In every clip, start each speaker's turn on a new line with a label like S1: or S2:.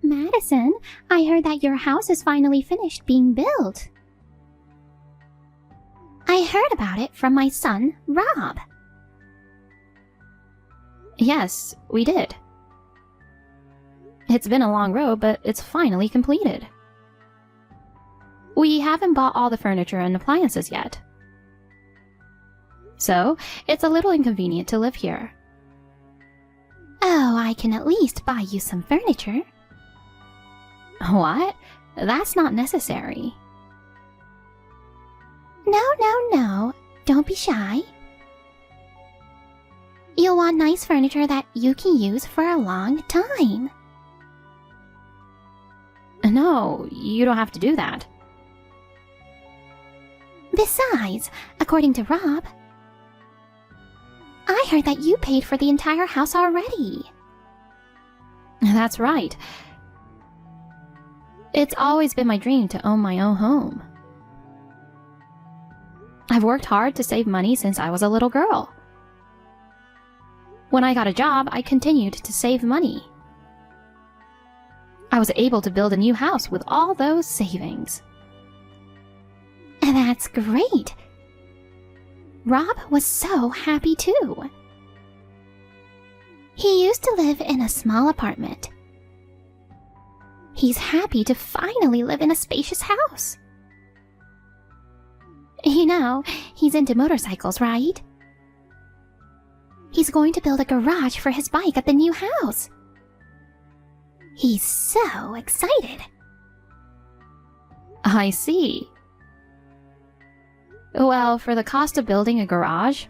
S1: Madison, I heard that your house is finally finished being built. I heard about it from my son, Rob.
S2: Yes, we did. It's been a long road, but it's finally completed. We haven't bought all the furniture and appliances yet. So, it's a little inconvenient to live here.
S1: Oh, I can at least buy you some furniture.
S2: What? That's not necessary.
S1: No. Don't be shy. You'll want nice furniture that you can use for a long time.
S2: No, you don't have to do that.
S1: Besides, according to Rob, I heard that you paid for the entire house already.
S2: That's right. It's always been my dream to own my own home. I've worked hard to save money since I was a little girl. When I got a job, I continued to save money. I was able to build a new house with all those savings.
S1: That's great. Rob was so happy too. He used to live in a small apartment. He's happy to finally live in a spacious house. You know, he's into motorcycles, right? He's going to build a garage for his bike at the new house. He's so excited.
S2: I see. Well, for the cost of building a garage,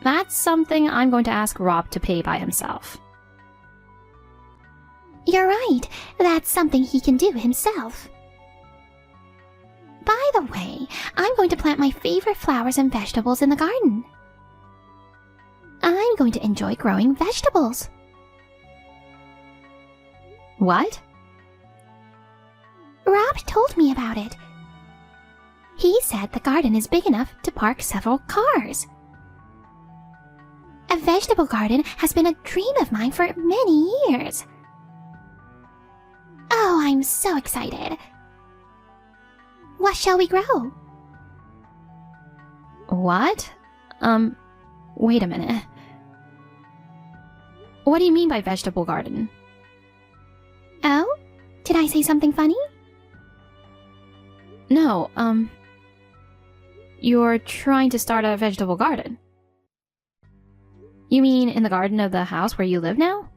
S2: that's something I'm going to ask Rob to pay by himself.
S1: You're right. That's something he can do himself. By the way, I'm going to plant my favorite flowers and vegetables in the garden. I'm going to enjoy growing vegetables.
S2: What?
S1: Rob told me about it. He said the garden is big enough to park several cars. A vegetable garden has been a dream of mine for many years. Oh, I'm so excited. What shall we grow?
S2: What? Wait a minute. What do you mean by vegetable garden?
S1: Oh? Did I say something funny?
S2: No, you're trying to start a vegetable garden. You mean in the garden of the house where you live now?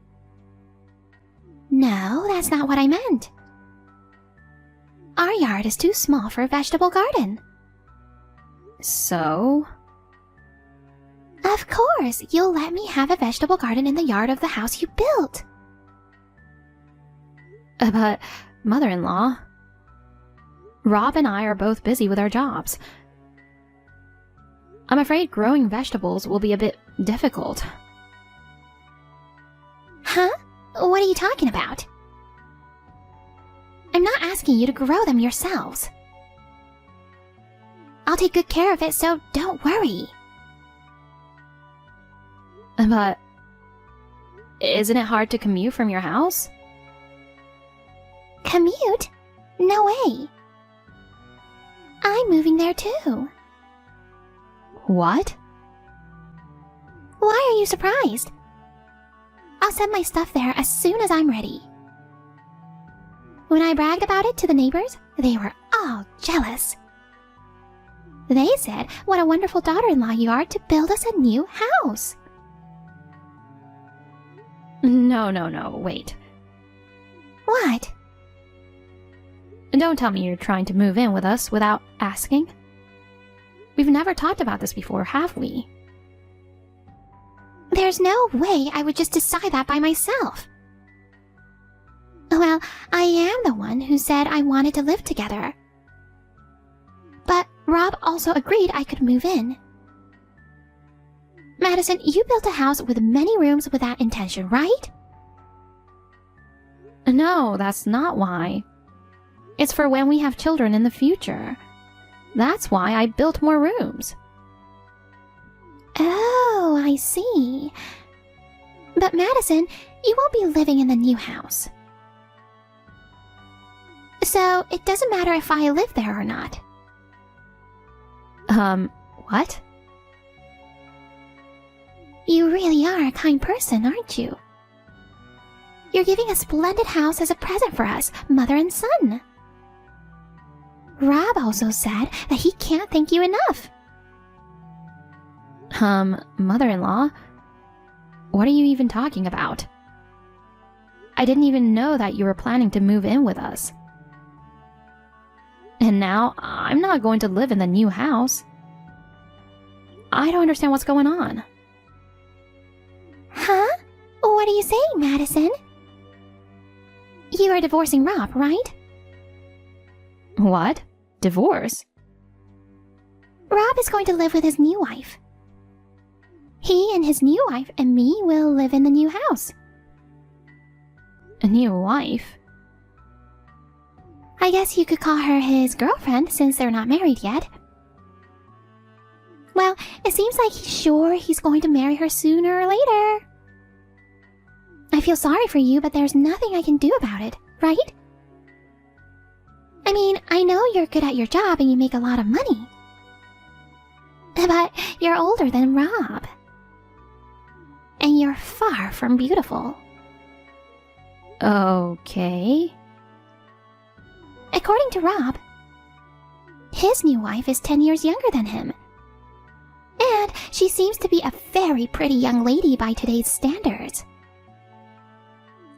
S1: No, that's not what I meant. Our yard is too small for a vegetable garden.
S2: So?
S1: Of course, you'll let me have a vegetable garden in the yard of the house you built.
S2: But, mother-in-law, Rob and I are both busy with our jobs. I'm afraid growing vegetables will be a bit difficult.
S1: Huh? What are you talking about? I'm not asking you to grow them yourselves. I'll take good care of it, so don't worry.
S2: But, isn't it hard to commute from your house?
S1: Commute? No way. I'm moving there too.
S2: What?
S1: Why are you surprised? I'll send my stuff there as soon as I'm ready. When I bragged about it to the neighbors, they were all jealous. They said what a wonderful daughter-in-law you are to build us a new house.
S2: No, wait.
S1: What?
S2: Don't tell me you're trying to move in with us without asking. We've never talked about this before, have we?
S1: There's no way I would just decide that by myself. Well, I am the one who said I wanted to live together. But Rob also agreed I could move in. Madison, you built a house with many rooms with that intention, right?
S2: No, that's not why. It's for when we have children in the future. That's why I built more rooms.
S1: Oh, I see. But Madison, you won't be living in the new house. So it doesn't matter if I live there or not.
S2: What?
S1: You really are a kind person, aren't you? You're giving a splendid house as a present for us, mother and son. Rob also said that he can't thank you enough.
S2: Mother-in-law? What are you even talking about? I didn't even know that you were planning to move in with us. And now I'm not going to live in the new house. I don't understand what's going on.
S1: Huh? What are you saying, Madison? You are divorcing Rob, right?
S2: What? Divorce?
S1: Rob is going to live with his new wife. He and his new wife and me will live in the new house.
S2: A new wife?
S1: I guess you could call her his girlfriend since they're not married yet. Well, it seems like he's going to marry her sooner or later. I feel sorry for you, but there's nothing I can do about it, right? I mean, I know you're good at your job and you make a lot of money. But you're older than Rob. And you're far from beautiful.
S2: Okay.
S1: According to Rob, his new wife is 10 years younger than him. And she seems to be a very pretty young lady by today's standards.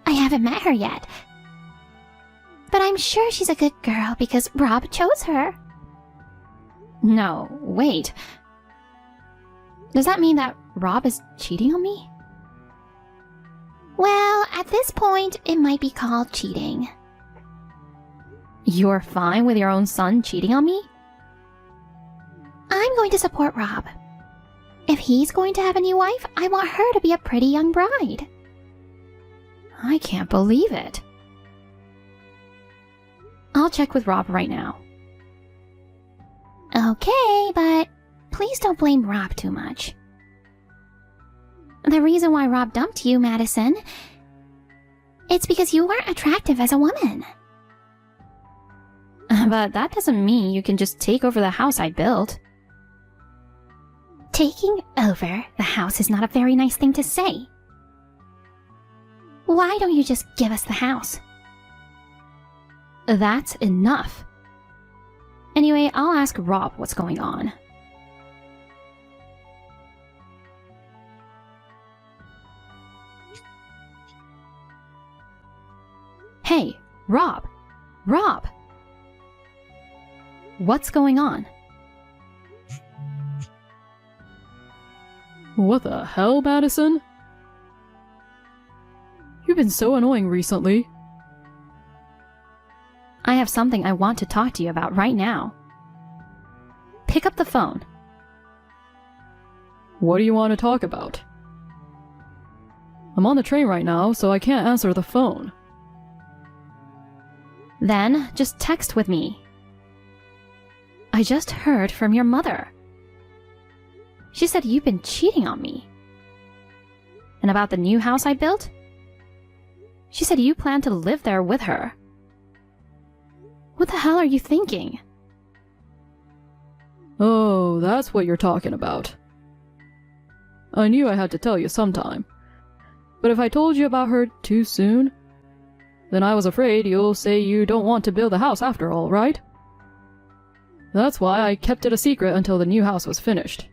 S1: I haven't met her yet, but I'm sure she's a good girl because Rob chose her.
S2: No, wait. Does that mean that Rob is cheating on me?
S1: Well, at this point, it might be called cheating.
S2: You're fine with your own son cheating on me?
S1: I'm going to support Rob. If he's going to have a new wife, I want her to be a pretty young bride.
S2: I can't believe it. I'll check with Rob right now.
S1: Okay, but please don't blame Rob too much. The reason why Rob dumped you, Madison, it's because you weren't attractive as a woman.
S2: But that doesn't mean you can just take over the house I built.
S1: Taking over the house is not a very nice thing to say. Why don't you just give us the house?
S2: That's enough. Anyway, I'll ask Rob what's going on. Hey, Rob! Rob! What's going on?
S3: What the hell, Madison? You've been so annoying recently.
S2: I have something I want to talk to you about right now. Pick up the phone.
S3: What do you want to talk about? I'm on the train right now, so I can't answer the phone.
S2: Then just text with me. I just heard from your mother. She said you've been cheating on me. And about the new house I built? She said you plan to live there with her. What the hell are you thinking?
S3: Oh, that's what you're talking about. I knew I had to tell you sometime. But if I told you about her too soon, then I was afraid you'll say you don't want to build a house after all, right? That's why I kept it a secret until the new house was finished.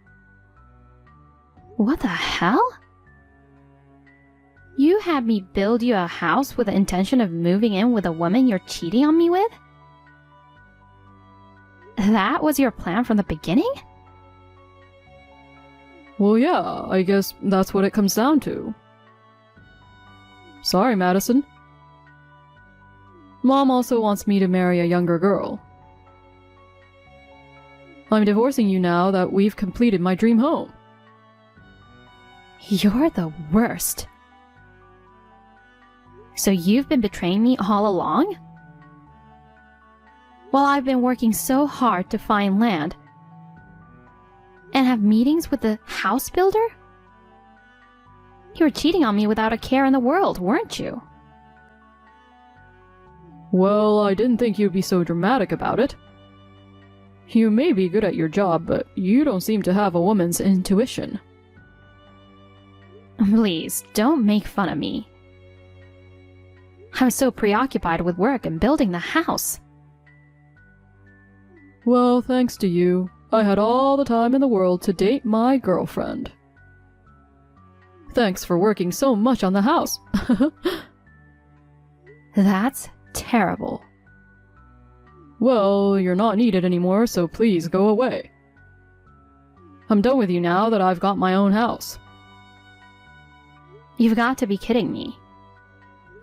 S2: What the hell? You had me build you a house with the intention of moving in with a woman you're cheating on me with? That was your plan from the beginning?
S3: Well, yeah, I guess that's what it comes down to. Sorry, Madison. Mom also wants me to marry a younger girl. I'm divorcing you now that we've completed my dream home.
S2: You're the worst. So you've been betraying me all along? While I've been working so hard to find land and have meetings with the house builder? You were cheating on me without a care in the world, weren't you?
S3: Well, I didn't think you'd be so dramatic about it. You may be good at your job, but you don't seem to have a woman's intuition.
S2: Please, don't make fun of me. I was so preoccupied with work and building the house.
S3: Well, thanks to you, I had all the time in the world to date my girlfriend. Thanks for working so much on the house.
S2: That's terrible.
S3: Well, you're not needed anymore, so please go away. I'm done with you now that I've got my own house.
S2: You've got to be kidding me.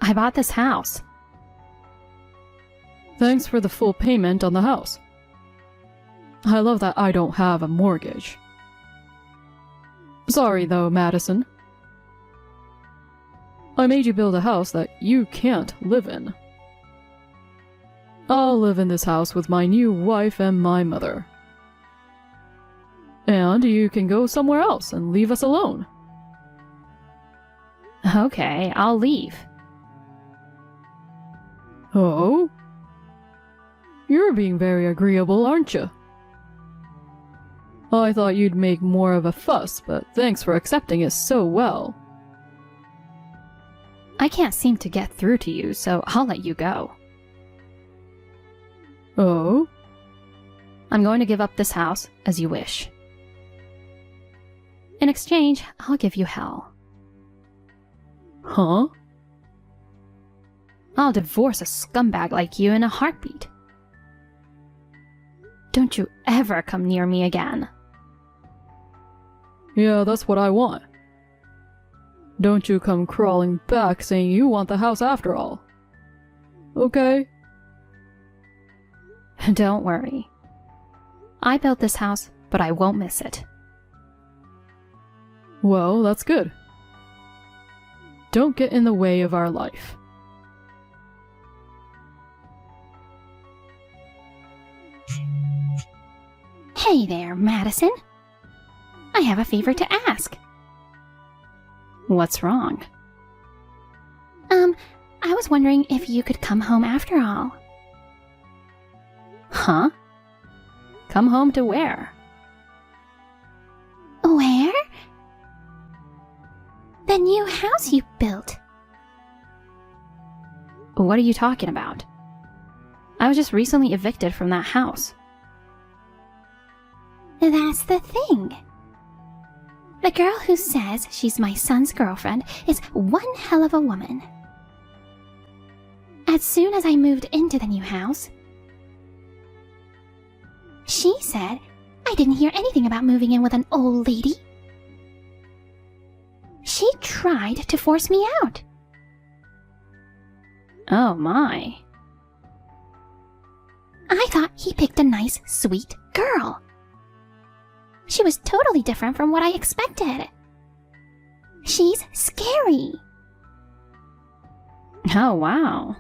S2: I bought this house.
S3: Thanks for the full payment on the house. I love that I don't have a mortgage. Sorry though, Madison. I made you build a house that you can't live in. I'll live in this house with my new wife and my mother. And you can go somewhere else and leave us alone.
S2: Okay, I'll leave.
S3: Oh? You're being very agreeable, aren't you? I thought you'd make more of a fuss, but thanks for accepting it so well.
S2: I can't seem to get through to you, so I'll let you go.
S3: Oh?
S2: I'm going to give up this house as you wish. In exchange, I'll give you hell.
S3: Huh?
S2: I'll divorce a scumbag like you in a heartbeat. Don't you ever come near me again.
S3: Yeah, that's what I want. Don't you come crawling back saying you want the house after all. Okay?
S2: Don't worry. I built this house, but I won't miss it.
S3: Well, that's good. Don't get in the way of our life.
S1: Hey there, Madison. I have a favor to ask.
S2: What's wrong?
S1: I was wondering if you could come home after all.
S2: Huh? Come home to where?
S1: Where? The new house you built.
S2: What are you talking about? I was just recently evicted from that house.
S1: That's the thing. The girl who says she's my son's girlfriend is one hell of a woman. As soon as I moved into the new house, she said I didn't hear anything about moving in with an old lady. She tried to force me out.
S2: Oh my.
S1: I thought he picked a nice, sweet girl. She was totally different from what I expected. She's scary.
S2: Oh wow.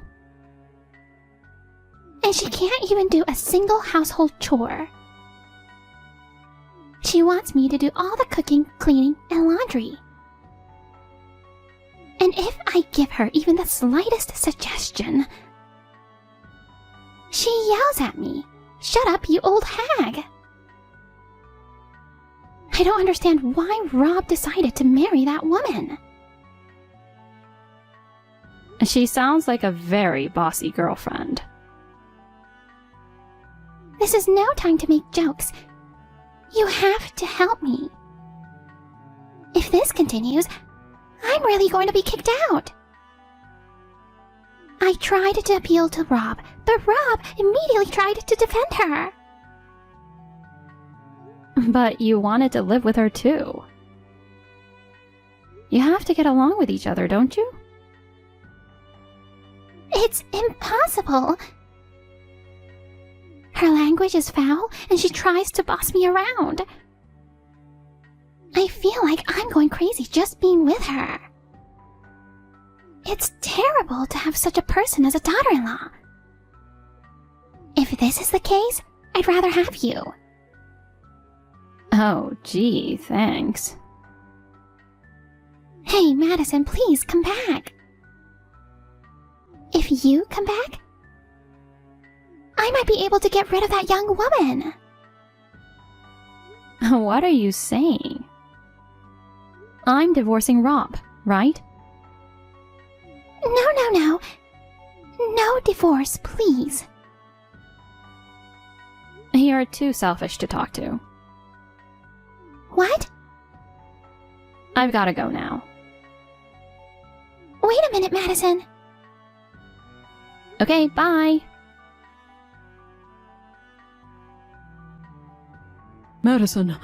S1: And she can't even do a single household chore. She wants me to do all the cooking, cleaning, and laundry. And if I give her even the slightest suggestion, she yells at me, "Shut up, you old hag!" I don't understand why Rob decided to marry that woman.
S2: She sounds like a very bossy girlfriend.
S1: This is no time to make jokes. You have to help me. If this continues, I'm really going to be kicked out. I tried to appeal to Rob, but Rob immediately tried to defend her.
S2: But you wanted to live with her too. You have to get along with each other, don't you?
S1: It's impossible. Her language is foul, and she tries to boss me around. I feel like I'm going crazy just being with her. It's terrible to have such a person as a daughter-in-law. If this is the case, I'd rather have you.
S2: Oh, gee, thanks.
S1: Hey, Madison, please come back. If you come back, I might be able to get rid of that young woman.
S2: What are you saying? I'm divorcing Rob, right?
S1: No. No divorce, please.
S2: You're too selfish to talk to.
S1: What?
S2: I've gotta go now.
S1: Wait a minute, Madison.
S2: Okay, bye.
S3: Madison,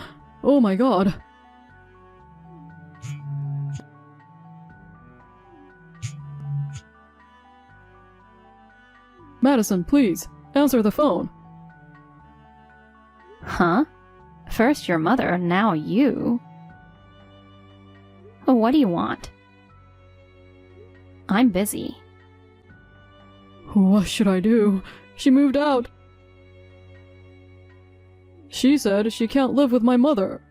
S3: oh my god. Madison, please, answer the phone.
S2: Huh? First your mother, now you. What do you want? I'm busy.
S3: What should I do? She moved out. She said she can't live with my mother.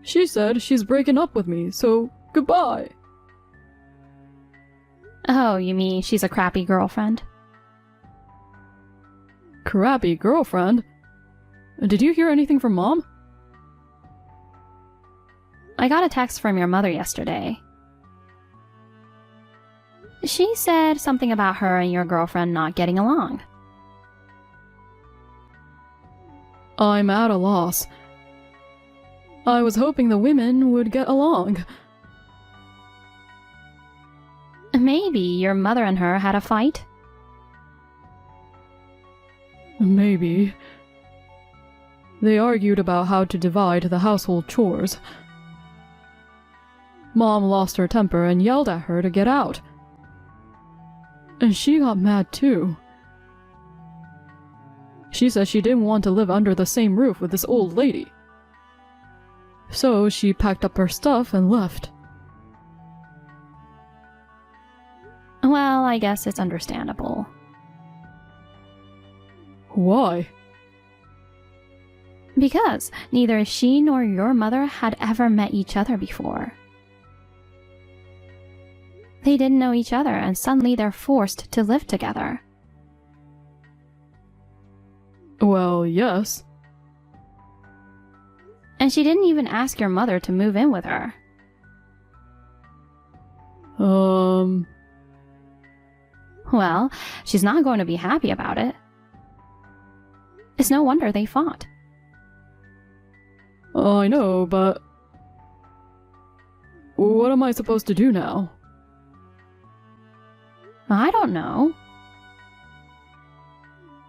S3: She said she's breaking up with me, so goodbye.
S2: Oh, you mean she's a crappy girlfriend?
S3: Crappy girlfriend? Did you hear anything from Mom?
S2: I got a text from your mother yesterday. She said something about her and your girlfriend not getting along.
S3: I'm at a loss. I was hoping the women would get along.
S2: Maybe your mother and her had a fight?
S3: Maybe. They argued about how to divide the household chores. Mom lost her temper and yelled at her to get out. And she got mad too. She said she didn't want to live under the same roof with this old lady. So she packed up her stuff and left.
S2: Well, I guess it's understandable.
S3: Why?
S2: Because neither she nor your mother had ever met each other before. They didn't know each other, and suddenly they're forced to live together.
S3: Well, yes.
S2: And she didn't even ask your mother to move in with her. Well, she's not going to be happy about it. It's no wonder they fought.
S3: I know, but what am I supposed to do now?
S2: I don't know.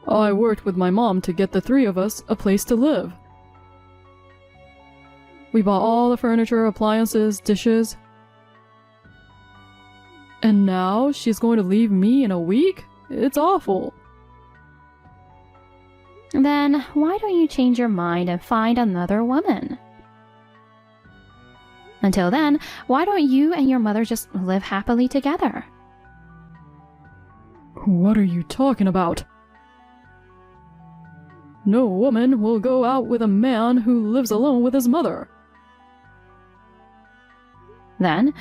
S3: I worked with my mom to get the three of us a place to live. We bought all the furniture, appliances, dishes. And now she's going to leave me in a week? It's awful.
S2: Then why don't you change your mind and find another woman? Until then, why don't you and your mother just live happily together?
S3: What are you talking about? No woman will go out with a man who lives alone with his mother.
S2: Then,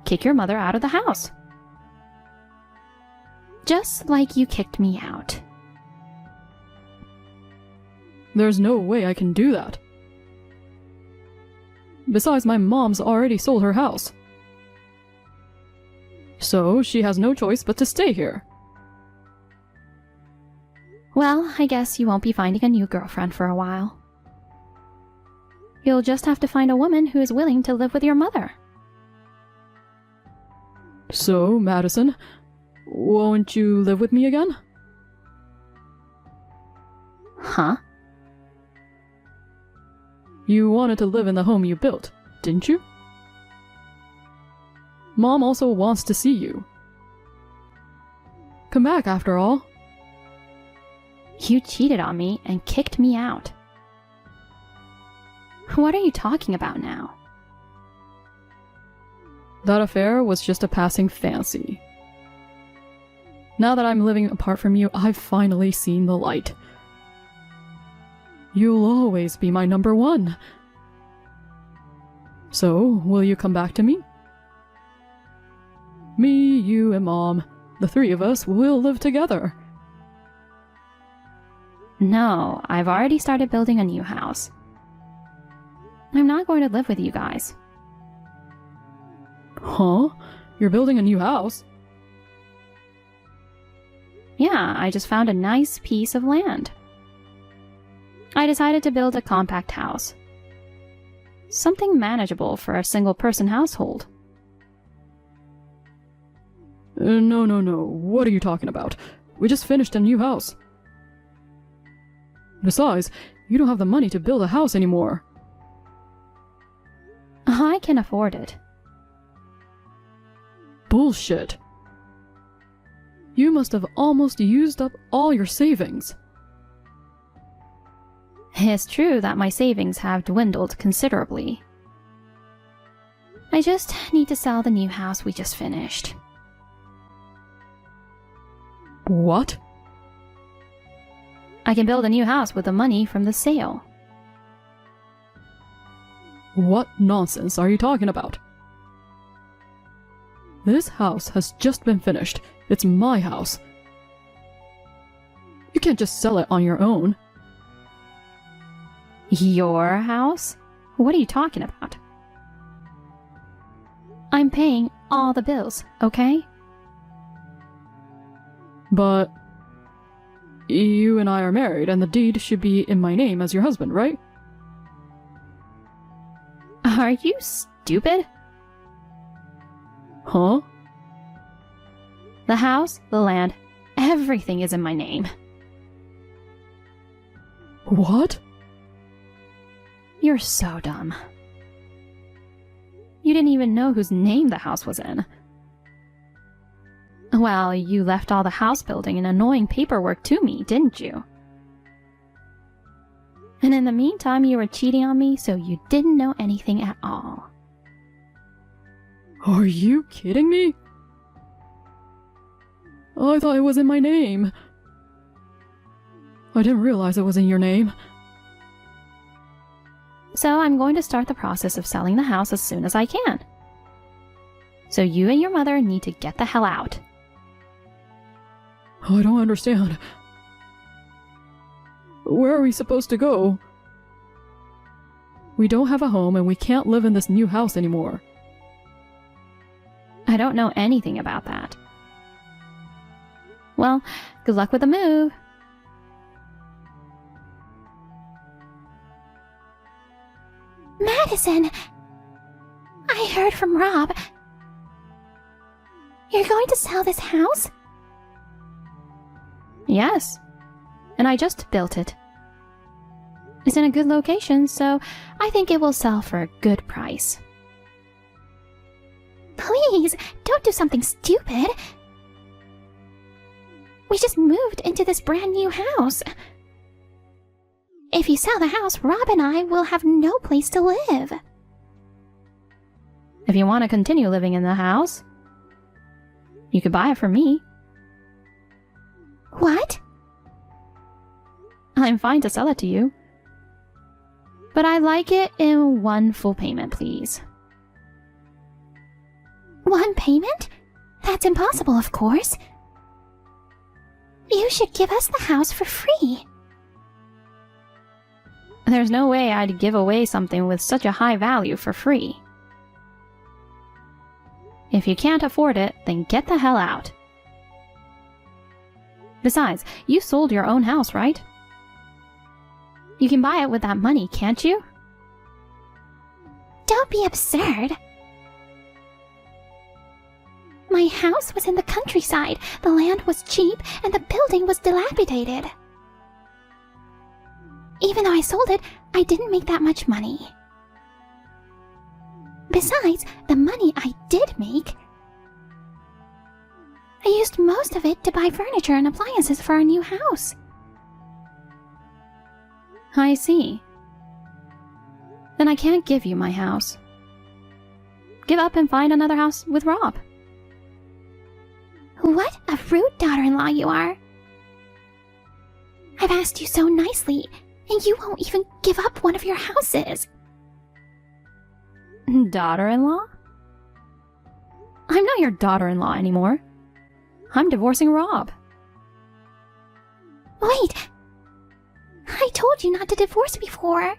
S2: kick your mother out of the house. Just like you kicked me out.
S3: There's no way I can do that. Besides, my mom's already sold her house. So she has no choice but to stay here.
S2: Well, I guess you won't be finding a new girlfriend for a while. You'll just have to find a woman who is willing to live with your mother.
S3: So, Madison, won't you live with me again?
S2: Huh?
S3: You wanted to live in the home you built, didn't you? Mom also wants to see you. Come back, after all.
S2: You cheated on me and kicked me out. What are you talking about now?
S3: That affair was just a passing fancy. Now that I'm living apart from you, I've finally seen the light. You'll always be my number one. So, will you come back to me? Me, you, and Mom, the three of us will live together.
S2: No, I've already started building a new house. I'm not going to live with you guys.
S3: Huh? You're building a new house?
S2: Yeah, I just found a nice piece of land. I decided to build a compact house. Something manageable for a single-person household.
S3: No. What are you talking about? We just finished a new house. Besides, you don't have the money to build a house anymore.
S2: I can afford it.
S3: Bullshit. You must have almost used up all your savings.
S2: It's true that my savings have dwindled considerably. I just need to sell the new house we just finished.
S3: What?
S2: I can build a new house with the money from the sale.
S3: What nonsense are you talking about? This house has just been finished. It's my house. You can't just sell it on your own.
S2: Your house? What are you talking about? I'm paying all the bills, okay?
S3: But you and I are married, and the deed should be in my name as your husband, right?
S2: Are you stupid?
S3: Huh?
S2: The house, the land, everything is in my name.
S3: What?
S2: You're so dumb. You didn't even know whose name the house was in. Well, you left all the house building and annoying paperwork to me, didn't you? And in the meantime, you were cheating on me, so you didn't know anything at all.
S3: Are you kidding me? I thought it was in my name. I didn't realize it was in your name.
S2: So I'm going to start the process of selling the house as soon as I can. So you and your mother need to get the hell out.
S3: I don't understand. Where are we supposed to go? We don't have a home and we can't live in this new house anymore.
S2: I don't know anything about that. Well, good luck with the move.
S1: Madison! I heard from Rob. You're going to sell this house?
S2: Yes. And I just built it. It's in a good location, so I think it will sell for a good price.
S1: Please, don't do something stupid. We just moved into this brand new house. If you sell the house, Rob and I will have no place to live.
S2: If you want to continue living in the house, you could buy it from me.
S1: What?
S2: I'm fine to sell it to you. But I'd like it in one full payment, please.
S1: One payment? That's impossible, of course. You should give us the house for free.
S2: There's no way I'd give away something with such a high value for free. If you can't afford it, then get the hell out. Besides, you sold your own house, right? You can buy it with that money, can't you?
S1: Don't be absurd. My house was in the countryside, the land was cheap, and the building was dilapidated. Even though I sold it, I didn't make that much money. Besides, the money I did make, I used most of it to buy furniture and appliances for our new house.
S2: I see. Then I can't give you my house. Give up and find another house with Rob.
S1: What a rude daughter-in-law you are. I've asked you so nicely, and you won't even give up one of your houses.
S2: Daughter-in-law? I'm not your daughter-in-law anymore. I'm divorcing Rob.
S1: Wait! I told you not to divorce before.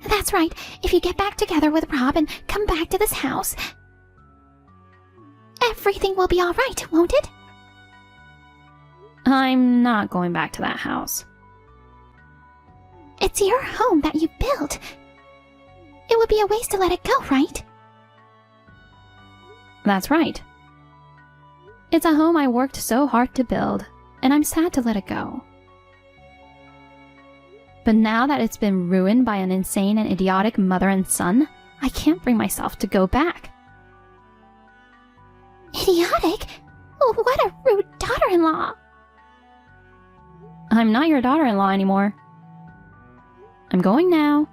S1: That's right. If you get back together with Rob and come back to this house, everything will be all right, won't it?
S2: I'm not going back to that house.
S1: It's your home that you built. It would be a waste to let it go, right?
S2: That's right. It's a home I worked so hard to build, and I'm sad to let it go. But now that it's been ruined by an insane and idiotic mother and son, I can't bring myself to go back.
S1: Idiotic? Oh, what a rude daughter-in-law.
S2: I'm not your daughter-in-law anymore. I'm going now.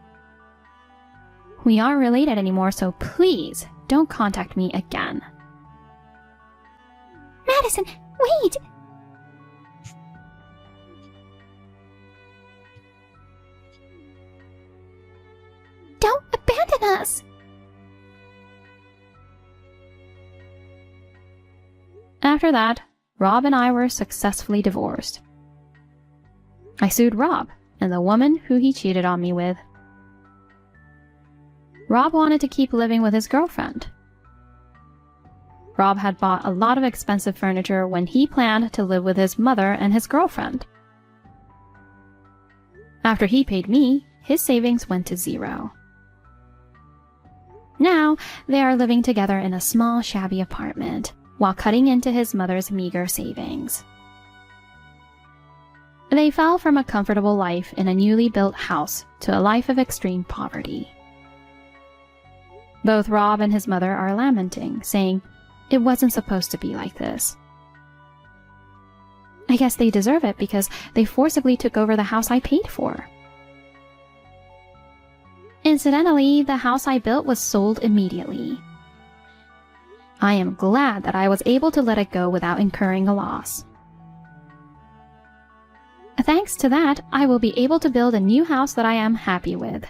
S2: We aren't related anymore, so please don't contact me again.
S1: Madison, wait! Don't abandon us!
S2: After that, Rob and I were successfully divorced. I sued Rob and the woman who he cheated on me with. Rob wanted to keep living with his girlfriend. Rob had bought a lot of expensive furniture when he planned to live with his mother and his girlfriend. After he paid me, his savings went to zero. Now, they are living together in a small, shabby apartment, while cutting into his mother's meager savings. They fell from a comfortable life in a newly built house to a life of extreme poverty. Both Rob and his mother are lamenting, saying, "It wasn't supposed to be like this." I guess they deserve it because they forcibly took over the house I paid for. Incidentally, the house I built was sold immediately. I am glad that I was able to let it go without incurring a loss. Thanks to that, I will be able to build a new house that I am happy with.